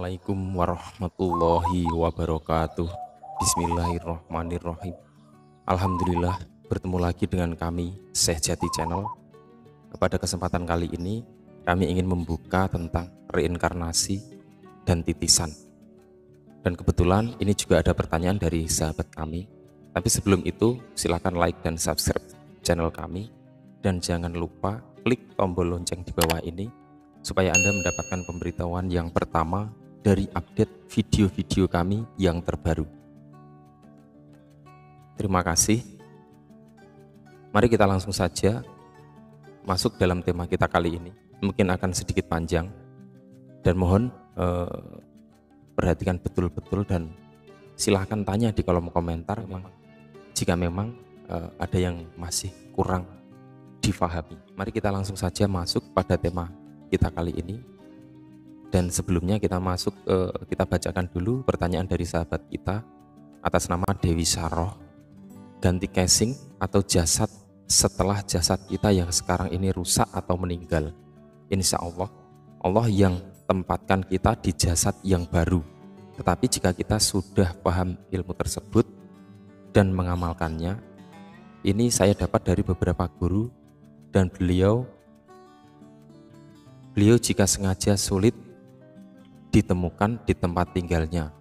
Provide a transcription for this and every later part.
Assalamualaikum warahmatullahi wabarakatuh. Bismillahirrahmanirrahim. Alhamdulillah, bertemu lagi dengan kami Syekh Jati Channel. Pada kesempatan kali ini kami ingin membuka tentang reinkarnasi dan titisan. Dan kebetulan ini juga ada pertanyaan dari sahabat kami. Tapi sebelum itu silakan like dan subscribe channel kami. Dan jangan lupa klik tombol lonceng di bawah ini supaya Anda mendapatkan pemberitahuan yang pertama dari update video-video kami yang terbaru. Terima kasih. Mari kita langsung saja masuk dalam tema kita kali ini. Mungkin akan sedikit panjang dan mohon perhatikan betul-betul dan silahkan tanya di kolom komentar jika memang ada yang masih kurang difahami. Mari kita langsung saja masuk pada tema kita kali ini. Dan sebelumnya kita masuk kita bacakan dulu pertanyaan dari sahabat kita atas nama Dewi Saroh. Ganti casing atau jasad setelah jasad kita yang sekarang ini rusak atau meninggal. Insya Allah, Allah yang tempatkan kita di jasad yang baru. Tetapi jika kita sudah paham ilmu tersebut dan mengamalkannya, ini saya dapat dari beberapa guru dan beliau jika sengaja sulit ditemukan di tempat tinggalnya,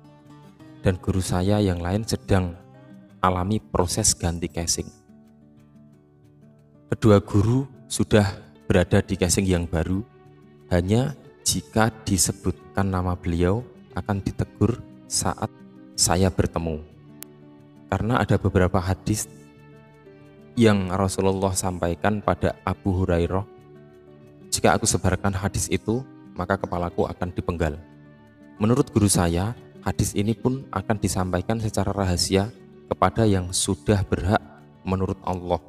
dan guru saya yang lain sedang alami proses ganti casing. Kedua guru sudah berada di casing yang baru, hanya jika disebutkan nama beliau akan ditegur saat saya bertemu. Karena ada beberapa hadis yang Rasulullah sampaikan pada Abu Hurairah, jika aku sebarkan hadis itu, maka kepalaku akan dipenggal. Menurut guru saya, hadis ini pun akan disampaikan secara rahasia kepada yang sudah berhak menurut Allah.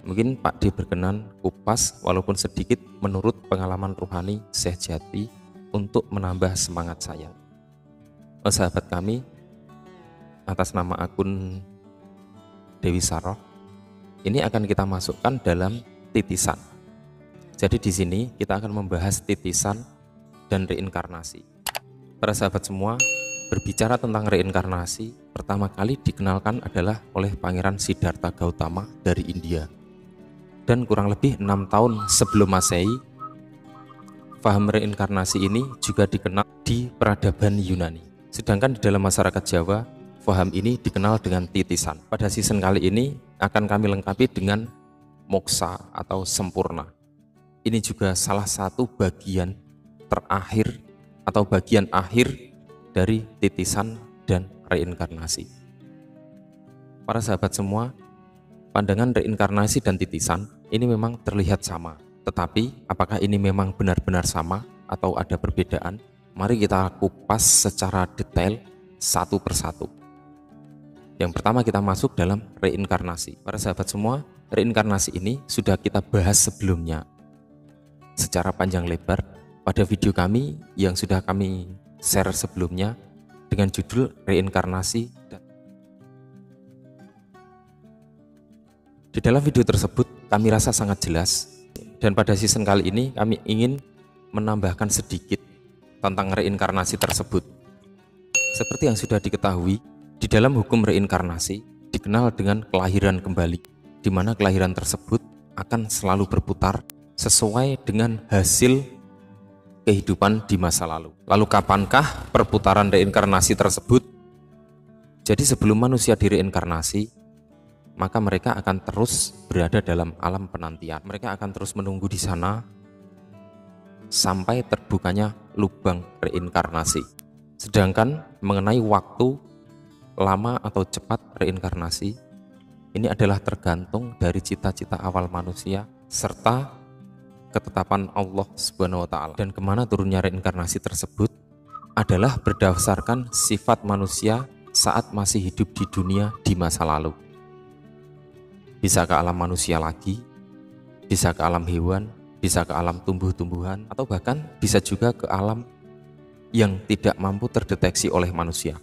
Mungkin Pak D berkenan kupas walaupun sedikit menurut pengalaman ruhani Syekh Jati untuk menambah semangat saya. Sahabat kami, atas nama akun Dewi Saroh, ini akan kita masukkan dalam titisan. Jadi di sini kita akan membahas titisan dan reinkarnasi. Para sahabat semua, berbicara tentang reinkarnasi, pertama kali dikenalkan adalah oleh Pangeran Siddhartha Gautama dari India. Dan kurang lebih 6 tahun sebelum Masehi, paham reinkarnasi ini juga dikenal di peradaban Yunani. Sedangkan di dalam masyarakat Jawa, paham ini dikenal dengan titisan. Pada season kali ini akan kami lengkapi dengan moksa atau sempurna. Ini juga salah satu bagian terakhir atau bagian akhir dari titisan dan reinkarnasi. Para sahabat semua, pandangan reinkarnasi dan titisan ini memang terlihat sama. Tetapi apakah ini memang benar-benar sama atau ada perbedaan? Mari kita kupas secara detail satu persatu. Yang pertama kita masuk dalam reinkarnasi. Para sahabat semua, reinkarnasi ini sudah kita bahas sebelumnya secara panjang lebar pada video kami yang sudah kami share sebelumnya dengan judul reinkarnasi. Di dalam video tersebut kami rasa sangat jelas, dan pada season kali ini kami ingin menambahkan sedikit tentang reinkarnasi tersebut. Seperti yang sudah diketahui, di dalam hukum reinkarnasi dikenal dengan kelahiran kembali, di mana kelahiran tersebut akan selalu berputar sesuai dengan hasil kehidupan di masa lalu. Lalu kapankah perputaran reinkarnasi tersebut? Jadi sebelum manusia direinkarnasi, maka mereka akan terus berada dalam alam penantian. Mereka akan terus menunggu di sana sampai terbukanya lubang reinkarnasi. Sedangkan mengenai waktu lama atau cepat reinkarnasi, ini adalah tergantung dari cita-cita awal manusia serta ketetapan Allah Subhanahu wa Ta'ala. Dan kemana turunnya reinkarnasi tersebut adalah berdasarkan sifat manusia saat masih hidup di dunia di masa lalu. Bisa ke alam manusia lagi, bisa ke alam hewan, bisa ke alam tumbuh-tumbuhan, atau bahkan bisa juga ke alam yang tidak mampu terdeteksi oleh manusia.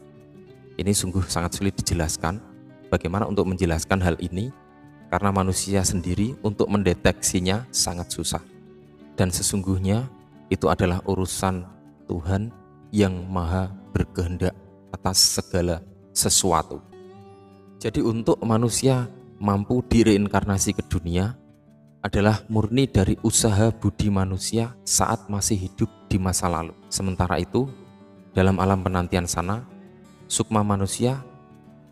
Ini sungguh sangat sulit dijelaskan. Bagaimana untuk menjelaskan hal ini? Karena manusia sendiri untuk mendeteksinya sangat susah. Dan sesungguhnya itu adalah urusan Tuhan yang maha berkehendak atas segala sesuatu. Jadi untuk manusia mampu direinkarnasi ke dunia adalah murni dari usaha budi manusia saat masih hidup di masa lalu. Sementara itu, dalam alam penantian sana, sukma manusia,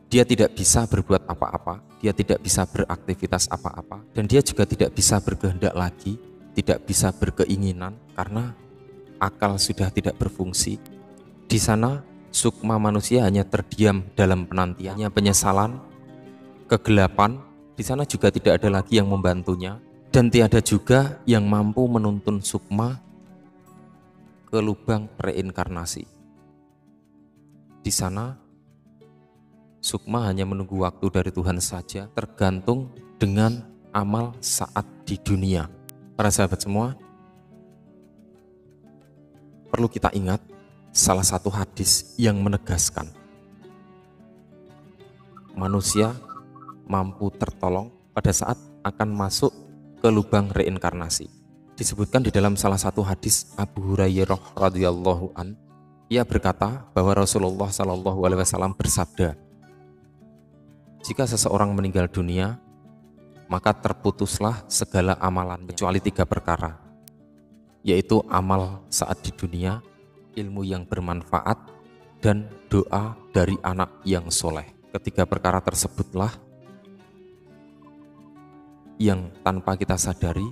dia tidak bisa berbuat apa-apa, dia tidak bisa beraktivitas apa-apa, dan dia juga tidak bisa berkehendak lagi, tidak bisa berkeinginan karena akal sudah tidak berfungsi. Di sana, sukma manusia hanya terdiam dalam penantiannya, penyesalan, kegelapan. Di sana juga tidak ada lagi yang membantunya, dan tiada juga yang mampu menuntun sukma ke lubang reinkarnasi. Di sana, sukma hanya menunggu waktu dari Tuhan saja, tergantung dengan amal saat di dunia. Para sahabat semua, perlu kita ingat salah satu hadis yang menegaskan manusia mampu tertolong pada saat akan masuk ke lubang reinkarnasi. Disebutkan di dalam salah satu hadis Abu Hurairah radhiyallahu an, ia berkata bahwa Rasulullah Shallallahu alaihi wasallam bersabda, jika seseorang meninggal dunia, maka terputuslah segala amalannya kecuali 3 perkara, yaitu amal saat di dunia, ilmu yang bermanfaat, dan doa dari anak yang soleh. Ketiga perkara tersebutlah yang tanpa kita sadari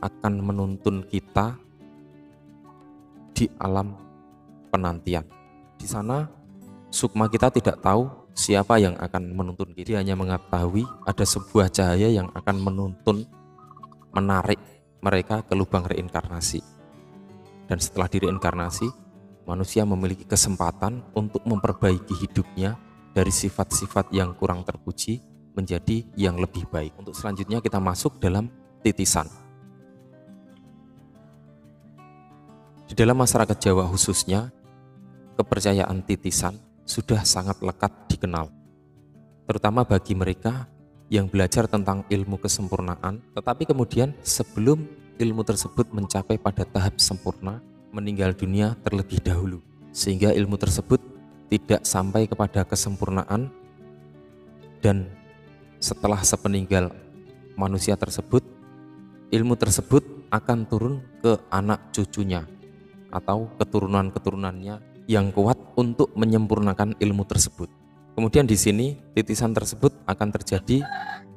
akan menuntun kita di alam penantian. Di sana sukma kita tidak tahu siapa yang akan menuntun kita, dia hanya mengetahui ada sebuah cahaya yang akan menuntun, menarik mereka ke lubang reinkarnasi. Dan setelah direinkarnasi, manusia memiliki kesempatan untuk memperbaiki hidupnya dari sifat-sifat yang kurang terpuji menjadi yang lebih baik. Untuk selanjutnya kita masuk dalam titisan. Di dalam masyarakat Jawa khususnya, kepercayaan titisan sudah sangat lekat dikenal, terutama bagi mereka yang belajar tentang ilmu kesempurnaan, tetapi kemudian sebelum ilmu tersebut mencapai pada tahap sempurna, meninggal dunia terlebih dahulu, sehingga ilmu tersebut tidak sampai kepada kesempurnaan, dan setelah sepeninggal manusia tersebut, ilmu tersebut akan turun ke anak cucunya atau keturunan-keturunannya yang kuat untuk menyempurnakan ilmu tersebut. Kemudian di sini titisan tersebut akan terjadi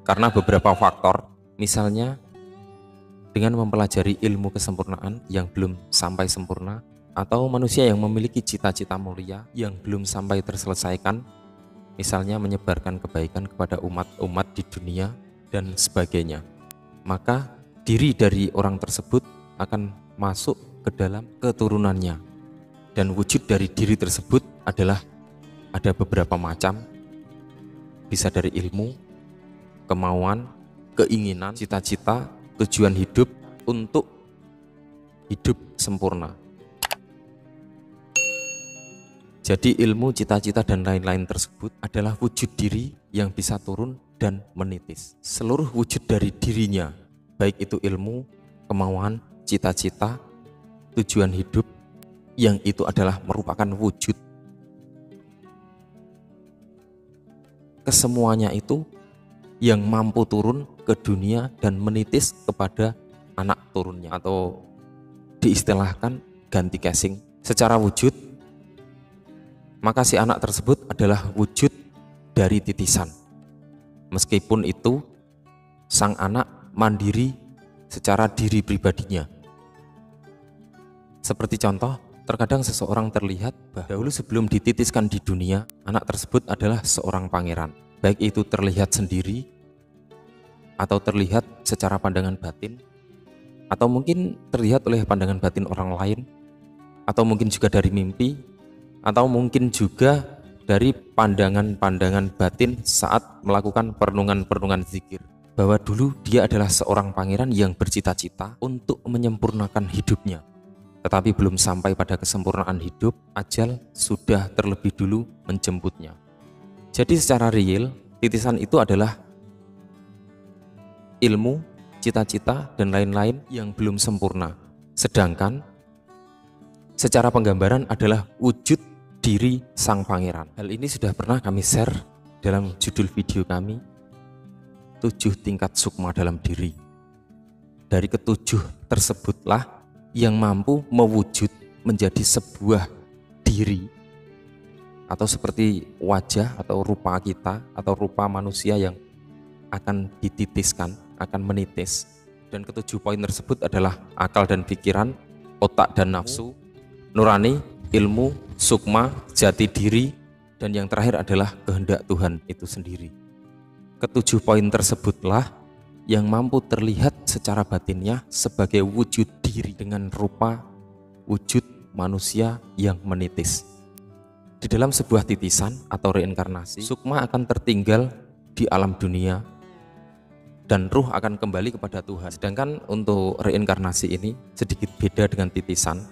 karena beberapa faktor, misalnya dengan mempelajari ilmu kesempurnaan yang belum sampai sempurna, atau manusia yang memiliki cita-cita mulia yang belum sampai terselesaikan, misalnya menyebarkan kebaikan kepada umat-umat di dunia dan sebagainya. Maka diri dari orang tersebut akan masuk ke dalam keturunannya, dan wujud dari diri tersebut adalah ada beberapa macam, bisa dari ilmu, kemauan, keinginan, cita-cita, tujuan hidup untuk hidup sempurna. Jadi ilmu, cita-cita, dan lain-lain tersebut adalah wujud diri yang bisa turun dan menitis. Seluruh wujud dari dirinya, baik itu ilmu, kemauan, cita-cita, tujuan hidup, yang itu adalah merupakan wujud. Kesemuanya itu yang mampu turun ke dunia dan menitis kepada anak turunnya, atau diistilahkan ganti casing secara wujud. Maka si anak tersebut adalah wujud dari titisan. Meskipun itu sang anak mandiri secara diri pribadinya. Seperti contoh, terkadang seseorang terlihat bahwa dahulu sebelum dititiskan di dunia, anak tersebut adalah seorang pangeran. Baik itu terlihat sendiri, atau terlihat secara pandangan batin, atau mungkin terlihat oleh pandangan batin orang lain, atau mungkin juga dari mimpi, atau mungkin juga dari pandangan-pandangan batin saat melakukan perenungan-perenungan zikir, bahwa dulu dia adalah seorang pangeran yang bercita-cita untuk menyempurnakan hidupnya, tetapi belum sampai pada kesempurnaan hidup, ajal sudah terlebih dulu menjemputnya. Jadi secara real, titisan itu adalah ilmu, cita-cita, dan lain-lain yang belum sempurna. Sedangkan secara penggambaran adalah wujud diri Sang Pangeran. Hal ini sudah pernah kami share dalam judul video kami, 7 tingkat sukma dalam diri. Dari ketujuh tersebutlah yang mampu mewujud menjadi sebuah diri, atau seperti wajah atau rupa kita atau rupa manusia yang akan dititiskan, akan menitis. Dan ketujuh poin tersebut adalah akal dan pikiran, otak dan nafsu, nurani, ilmu, sukma, jati diri, dan yang terakhir adalah kehendak Tuhan itu sendiri. Ketujuh poin tersebutlah yang mampu terlihat secara batinnya sebagai wujud diri dengan rupa wujud manusia yang menitis. Di dalam sebuah titisan atau reinkarnasi, sukma akan tertinggal di alam dunia dan ruh akan kembali kepada Tuhan. Sedangkan untuk reinkarnasi ini sedikit beda dengan titisan.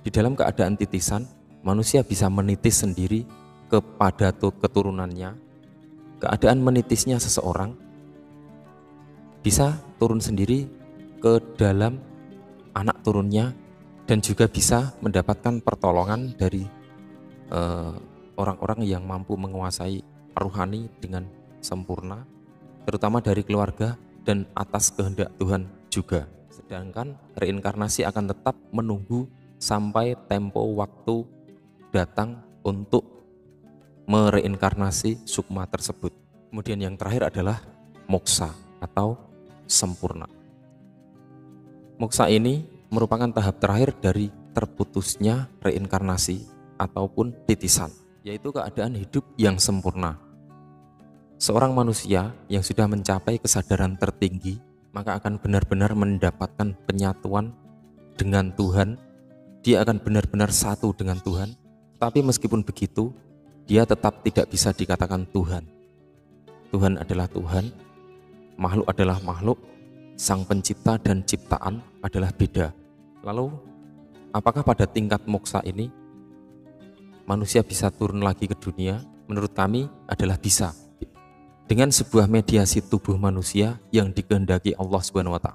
Di dalam keadaan titisan, manusia bisa menitis sendiri kepada keturunannya. Keadaan menitisnya seseorang bisa turun sendiri ke dalam anak turunnya, dan juga bisa mendapatkan pertolongan dari orang-orang yang mampu menguasai rohani dengan sempurna, terutama dari keluarga dan atas kehendak Tuhan juga. Sedangkan reinkarnasi akan tetap menunggu sampai tempo waktu datang untuk mereinkarnasi sukma tersebut. Kemudian yang terakhir adalah moksa atau sempurna. Moksa ini merupakan tahap terakhir dari terputusnya reinkarnasi ataupun titisan, yaitu keadaan hidup yang sempurna. Seorang manusia yang sudah mencapai kesadaran tertinggi, maka akan benar-benar mendapatkan penyatuan dengan Tuhan. Dia akan benar-benar satu dengan Tuhan. Tapi meskipun begitu, dia tetap tidak bisa dikatakan Tuhan. Tuhan adalah Tuhan, makhluk adalah makhluk, Sang Pencipta dan ciptaan adalah beda. Lalu, apakah pada tingkat moksa ini manusia bisa turun lagi ke dunia? Menurut kami adalah bisa. Dengan sebuah mediasi tubuh manusia yang dikehendaki Allah SWT,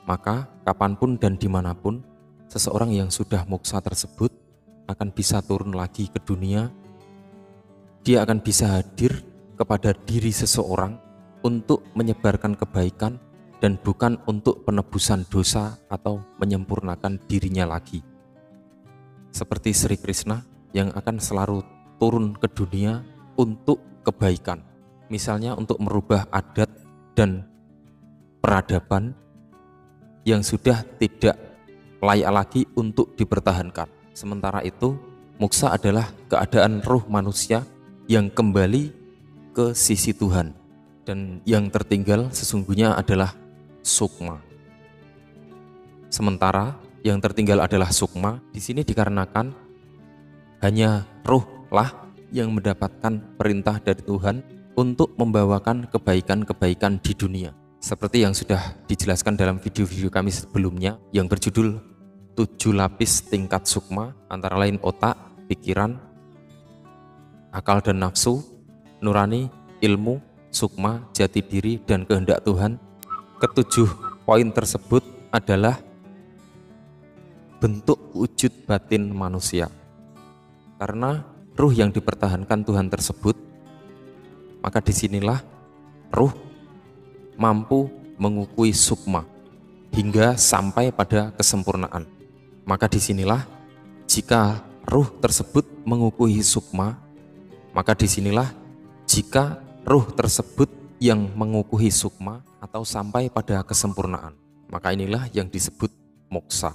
maka kapanpun dan dimanapun seseorang yang sudah moksa tersebut akan bisa turun lagi ke dunia. Dia akan bisa hadir kepada diri seseorang untuk menyebarkan kebaikan dan bukan untuk penebusan dosa atau menyempurnakan dirinya lagi. Seperti Sri Krishna yang akan selalu turun ke dunia untuk kebaikan. Misalnya untuk merubah adat dan peradaban yang sudah tidak layak lagi untuk dipertahankan. Sementara itu, moksa adalah keadaan ruh manusia yang kembali ke sisi Tuhan. Dan yang tertinggal sesungguhnya adalah sukma. Sementara yang tertinggal adalah sukma, di sini dikarenakan hanya ruhlah yang mendapatkan perintah dari Tuhan untuk membawakan kebaikan-kebaikan di dunia. Seperti yang sudah dijelaskan dalam video-video kami sebelumnya yang berjudul 7 lapis tingkat sukma, antara lain otak, pikiran, akal dan nafsu, nurani, ilmu, sukma, jati diri, dan kehendak Tuhan. Ketujuh poin tersebut adalah bentuk wujud batin manusia. Karena ruh yang dipertahankan Tuhan tersebut, maka disinilah ruh mampu mengukui sukma hingga sampai pada kesempurnaan. Maka disinilah jika ruh tersebut mengukui sukma, maka disinilah jika ruh tersebut yang mengukui sukma atau sampai pada kesempurnaan, maka inilah yang disebut moksa,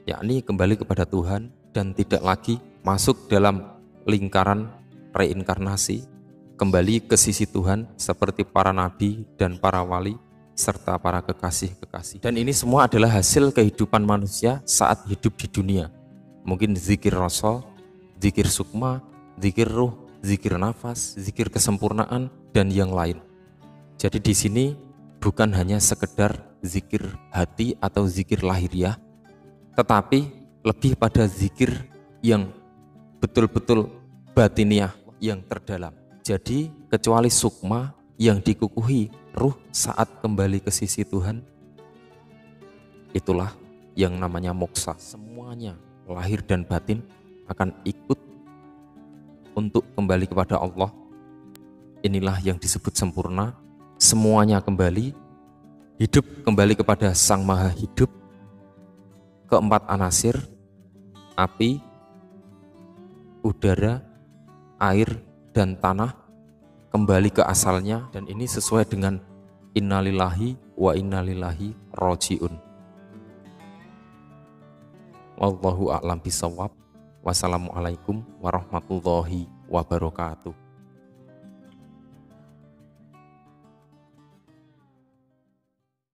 yakni kembali kepada Tuhan dan tidak lagi masuk dalam lingkaran reinkarnasi, kembali ke sisi Tuhan seperti para nabi dan para wali serta para kekasih-kekasih. Dan ini semua adalah hasil kehidupan manusia saat hidup di dunia. Mungkin zikir rasul, zikir sukma, zikir ruh, zikir nafas, zikir kesempurnaan, dan yang lain. Jadi di sini bukan hanya sekedar zikir hati atau zikir lahiriah, tetapi lebih pada zikir yang betul-betul batiniah, yang terdalam. Jadi kecuali sukma yang dikukuhi ruh saat kembali ke sisi Tuhan, itulah yang namanya moksa. Semuanya, lahir dan batin, akan ikut untuk kembali kepada Allah. Inilah yang disebut sempurna. Semuanya kembali, hidup kembali kepada Sang Maha Hidup. Keempat anasir, api, udara, air, dan tanah, kembali ke asalnya, dan ini sesuai dengan innalillahi wa innalillahi roji'un. Wallahu a'lam bishawab. Wassalamualaikum warahmatullahi wabarakatuh.